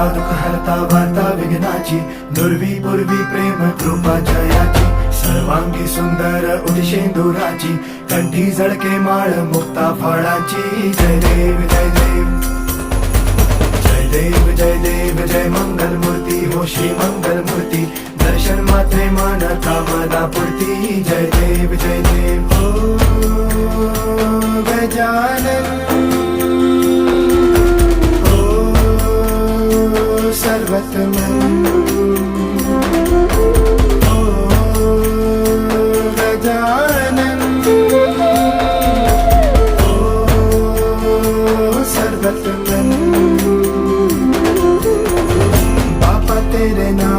हरता दुःख हरता वार्ता विघ्नाची, दुर्वी पूर्वी प्रेम कृपा जयाची, सर्वांगी सुंदर उदिशेंदुराची, कंठी झळके माळ मुक्ता फळाची. जय देव जय देव जय देव जय देव जय मंगल मूर्ती हो श्री मंगल मूर्ती, दर्शन मात्रे मन कामना पूर्ती. जय देव जय देव हो गजानन हो सर्वतमन हो गजानन हो सर्वतमन. तेरे नाम